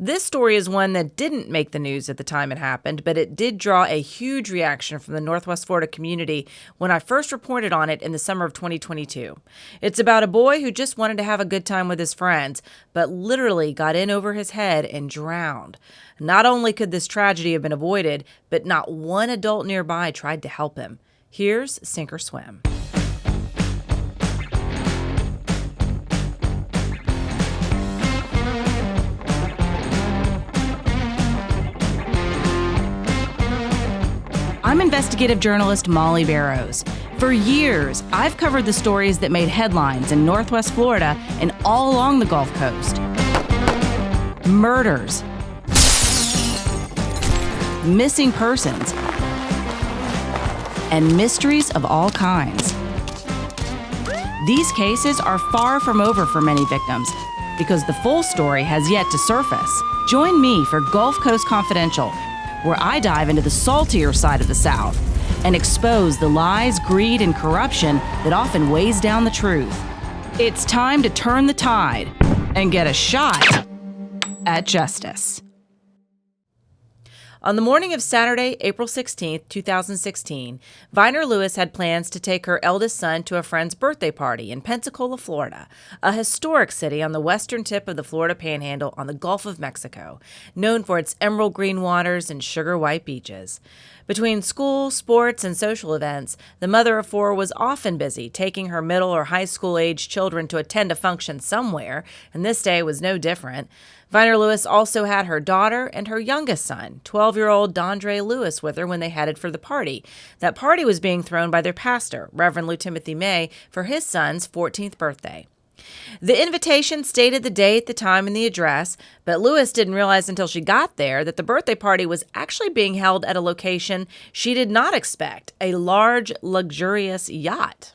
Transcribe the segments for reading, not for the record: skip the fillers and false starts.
This story is one that didn't make the news at the time it happened, but it did draw a huge reaction from the Northwest Florida community when I first reported on it in the summer of 2022. It's about a boy who just wanted to have a good time with his friends, but literally got in over his head and drowned. Not only could this tragedy have been avoided, but not one adult nearby tried to help him. Here's Sink or Swim. I'm investigative journalist Mollye Barrows. For years, I've covered the stories that made headlines in Northwest Florida and all along the Gulf Coast. Murders, missing persons, and mysteries of all kinds. These cases are far from over for many victims because the full story has yet to surface. Join me for Gulf Coast Confidential, where I dive into the saltier side of the South and expose the lies, greed, and corruption that often weighs down the truth. It's time to turn the tide and get a shot at justice. On the morning of Saturday, April 16, 2016, Viner Lewis had plans to take her eldest son to a friend's birthday party in Pensacola, Florida, a historic city on the western tip of the Florida Panhandle on the Gulf of Mexico, known for its emerald green waters and sugar-white beaches. Between school, sports, and social events, the mother of four was often busy taking her middle or high school-age children to attend a function somewhere, and this day was no different. Viner Lewis also had her daughter and her youngest son, 12-year-old Dondre Lewis, with her when they headed for the party. That party was being thrown by their pastor, Reverend Lou Timothy May, for his son's 14th birthday. The invitation stated the date, the time, and the address, but Lewis didn't realize until she got there that the birthday party was actually being held at a location she did not expect, a large, luxurious yacht.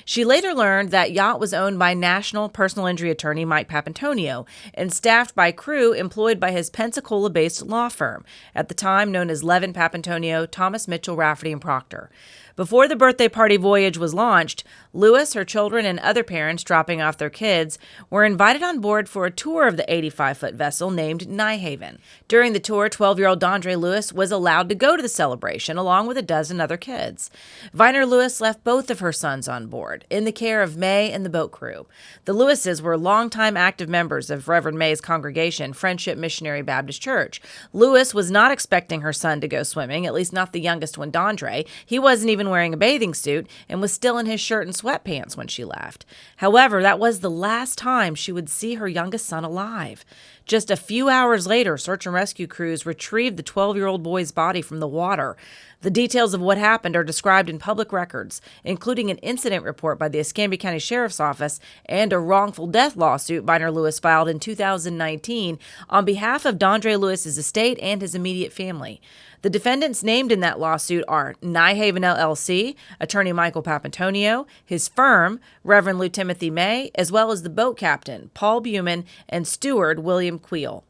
She later learned that yacht was owned by national personal injury attorney Mike Papantonio and staffed by crew employed by his Pensacola-based law firm, at the time known as Levin Papantonio, Thomas Mitchell, Rafferty, and Proctor. Before the birthday party voyage was launched, Lewis, her children, and other parents dropping off their kids were invited on board for a tour of the 85-foot vessel named Nyhaven. During the tour, 12-year-old Dondre Lewis was allowed to go to the celebration along with a dozen other kids. Viner Lewis left both of her sons on board, in the care of May and the boat crew. The Lewises were longtime active members of Reverend May's congregation, Friendship Missionary Baptist Church. Lewis was not expecting her son to go swimming, at least not the youngest one, Dondre. He wasn't even wearing a bathing suit and was still in his shirt and sweatpants when she left. However, that was the last time she would see her youngest son alive. Just a few hours later, search and rescue crews retrieved the 12-year-old boy's body from the water. The details of what happened are described in public records, including an incident report by the Escambia County Sheriff's Office and a wrongful death lawsuit Viner Lewis filed in 2019 on behalf of Dondre Lewis's estate and his immediate family. The defendants named in that lawsuit are Nyhaven LLC, attorney Michael Papantonio, his firm, Reverend Lou Timothy May, as well as the boat captain, Paul Buman, and steward, William Queel.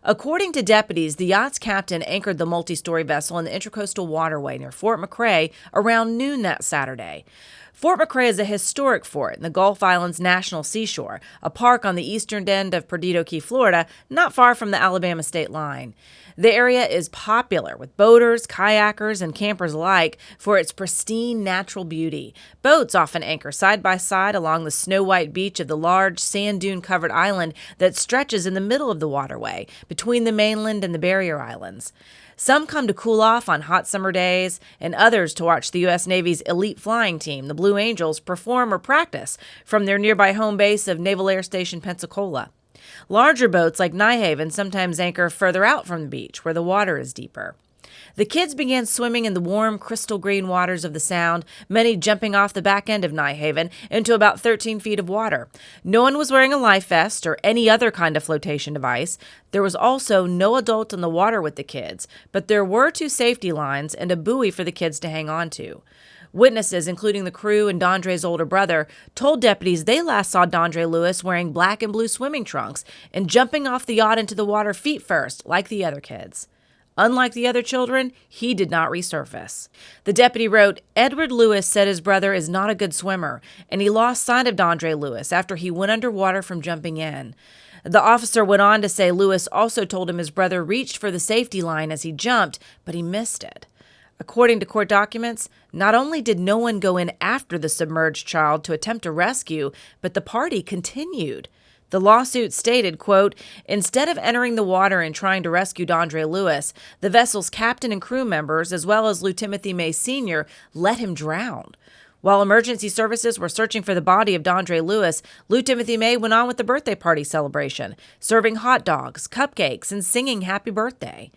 According to deputies, the yacht's captain anchored the multi-story vessel in the Intracoastal Waterway near Fort McRae around noon that Saturday. Fort McRae is a historic fort in the Gulf Islands National Seashore, a park on the eastern end of Perdido Key, Florida, not far from the Alabama state line. The area is popular with boaters, kayakers, and campers alike for its pristine natural beauty. Boats often anchor side by side along the snow-white beach of the large sand dune-covered island that stretches in the middle of the waterway between the mainland and the barrier islands. Some come to cool off on hot summer days, and others to watch the U.S. Navy's elite flying team, the Blue Angels, perform or practice from their nearby home base of Naval Air Station Pensacola. Larger boats like Nyhaven sometimes anchor further out from the beach, where the water is deeper. The kids began swimming in the warm, crystal green waters of the Sound, many jumping off the back end of Nyhaven into about 13 feet of water. No one was wearing a life vest or any other kind of flotation device. There was also no adult in the water with the kids, but there were 2 safety lines and a buoy for the kids to hang on to. Witnesses, including the crew and Dondre's older brother, told deputies they last saw Dondre Lewis wearing black and blue swimming trunks and jumping off the yacht into the water feet first, like the other kids. Unlike the other children, he did not resurface. The deputy wrote, Edward Lewis said his brother is not a good swimmer, and he lost sight of Dondre Lewis after he went underwater from jumping in. The officer went on to say Lewis also told him his brother reached for the safety line as he jumped, but he missed it. According to court documents, not only did no one go in after the submerged child to attempt a rescue, but the party continued. The lawsuit stated, quote, "Instead of entering the water and trying to rescue Dondre Lewis, the vessel's captain and crew members, as well as Lou Timothy May Sr., let him drown. While emergency services were searching for the body of Dondre Lewis, Lou Timothy May went on with the birthday party celebration, serving hot dogs, cupcakes, and singing happy birthday.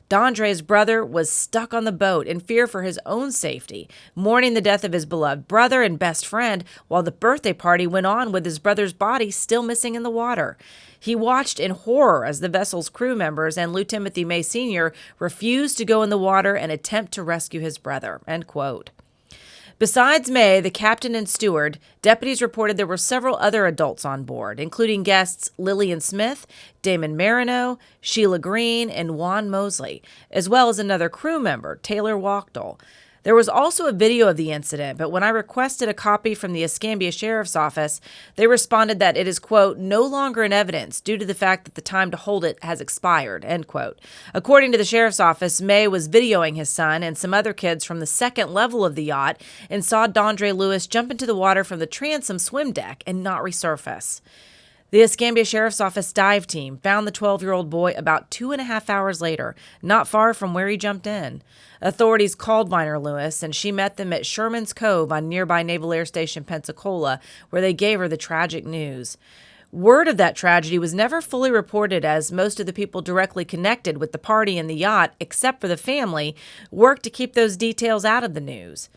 Dondre's brother was stuck on the boat in fear for his own safety, mourning the death of his beloved brother and best friend while the birthday party went on with his brother's body still missing in the water. He watched in horror as the vessel's crew members and Lou Timothy May Sr. refused to go in the water and attempt to rescue his brother," end quote. Besides May, the captain and steward, deputies reported there were several other adults on board, including guests Lillian Smith, Damon Marino, Sheila Green, and Juan Mosley, as well as another crew member, Taylor Wachtel. There was also a video of the incident, but when I requested a copy from the Escambia Sheriff's Office, they responded that it is, quote, "no longer in evidence due to the fact that the time to hold it has expired," end quote. According to the Sheriff's Office, May was videoing his son and some other kids from the second level of the yacht and saw Dondre Lewis jump into the water from the transom swim deck and not resurface. The Escambia Sheriff's Office dive team found the 12-year-old boy about 2.5 hours later, not far from where he jumped in. Authorities called Viner Lewis, and she met them at Sherman's Cove on nearby Naval Air Station Pensacola, where they gave her the tragic news. Word of that tragedy was never fully reported, as most of the people directly connected with the party and the yacht, except for the family, worked to keep those details out of the news.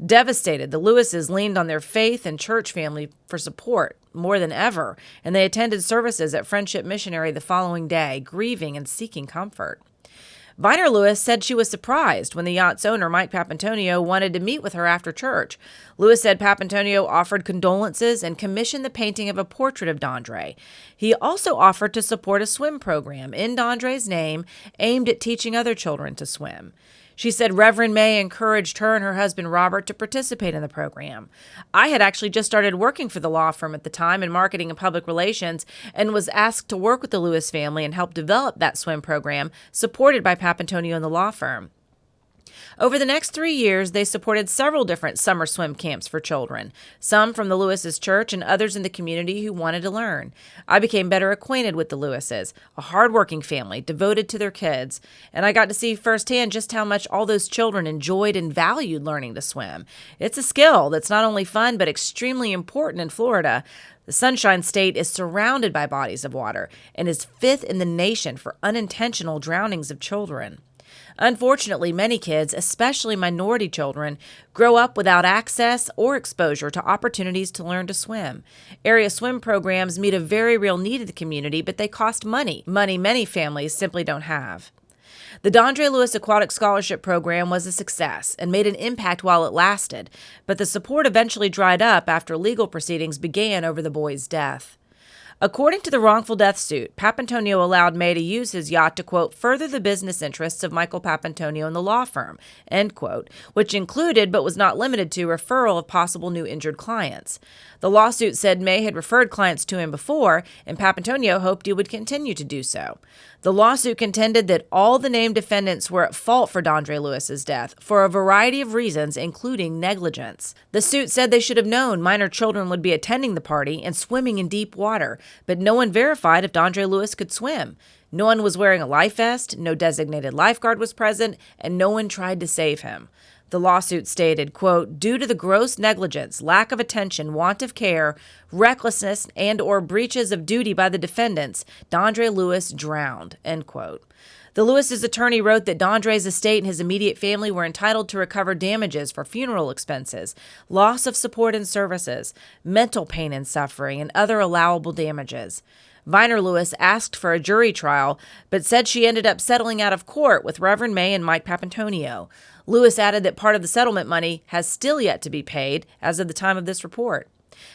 Devastated, the Lewises leaned on their faith and church family for support more than ever, and they attended services at Friendship Missionary the following day, grieving and seeking comfort. Viner Lewis said she was surprised when the yacht's owner, Mike Papantonio, wanted to meet with her after church. Lewis said Papantonio offered condolences and commissioned the painting of a portrait of Dondre. He also offered to support a swim program in Dondre's name aimed at teaching other children to swim. She said Reverend May encouraged her and her husband Robert to participate in the program. "I had actually just started working for the law firm at the time in marketing and public relations and was asked to work with the Lewis family and help develop that swim program supported by Papantonio and the law firm." Over the next 3 years, they supported several different summer swim camps for children, some from the Lewis's church and others in the community who wanted to learn. I became better acquainted with the Lewises, a hardworking family devoted to their kids, and I got to see firsthand just how much all those children enjoyed and valued learning to swim. It's a skill that's not only fun but extremely important in Florida. The Sunshine State is surrounded by bodies of water and is 5th in the nation for unintentional drownings of children. Unfortunately, many kids, especially minority children, grow up without access or exposure to opportunities to learn to swim. Area swim programs meet a very real need in the community, but they cost money many families simply don't have. The Dondre Lewis Aquatic Scholarship Program was a success and made an impact while it lasted, but the support eventually dried up after legal proceedings began over the boy's death. According to the wrongful death suit, Papantonio allowed May to use his yacht to, quote, "further the business interests of Michael Papantonio and the law firm," end quote, which included but was not limited to referral of possible new injured clients. The lawsuit said May had referred clients to him before, and Papantonio hoped he would continue to do so. The lawsuit contended that all the named defendants were at fault for Dondre Lewis's death for a variety of reasons, including negligence. The suit said they should have known minor children would be attending the party and swimming in deep water, but no one verified if Dondre Lewis could swim. No one was wearing a life vest, no designated lifeguard was present, and no one tried to save him. The lawsuit stated, quote, "due to the gross negligence, lack of attention, want of care, recklessness, and or breaches of duty by the defendants, Dondre Lewis drowned," end quote. The Lewis's attorney wrote that Dondre's estate and his immediate family were entitled to recover damages for funeral expenses, loss of support and services, mental pain and suffering, and other allowable damages. Viner Lewis asked for a jury trial, but said she ended up settling out of court with Reverend May and Mike Papantonio. Lewis added that part of the settlement money has still yet to be paid as of the time of this report.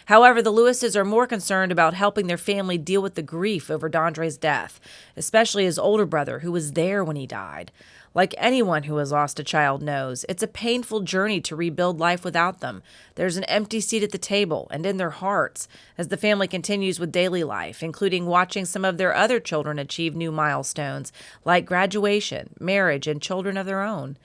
However, the Lewises are more concerned about helping their family deal with the grief over Dondre's death, especially his older brother, who was there when he died. Like anyone who has lost a child knows, it's a painful journey to rebuild life without them. There's an empty seat at the table and in their hearts as the family continues with daily life, including watching some of their other children achieve new milestones like graduation, marriage, and children of their own.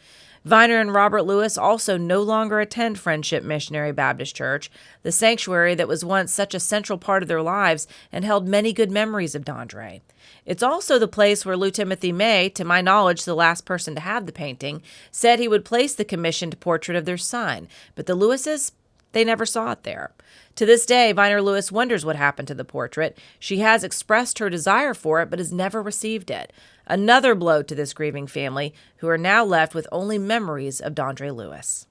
Viner and Robert Lewis also no longer attend Friendship Missionary Baptist Church, the sanctuary that was once such a central part of their lives and held many good memories of Dondre. It's also the place where Lou Timothy May, to my knowledge the last person to have the painting, said he would place the commissioned portrait of their son, but the Lewises, they never saw it there. To this day, Viner Lewis wonders what happened to the portrait. She has expressed her desire for it, but has never received it. Another blow to this grieving family, who are now left with only memories of Dondre Lewis.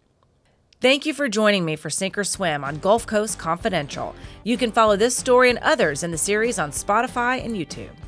Thank you for joining me for Sink or Swim on Gulf Coast Confidential. You can follow this story and others in the series on Spotify and YouTube.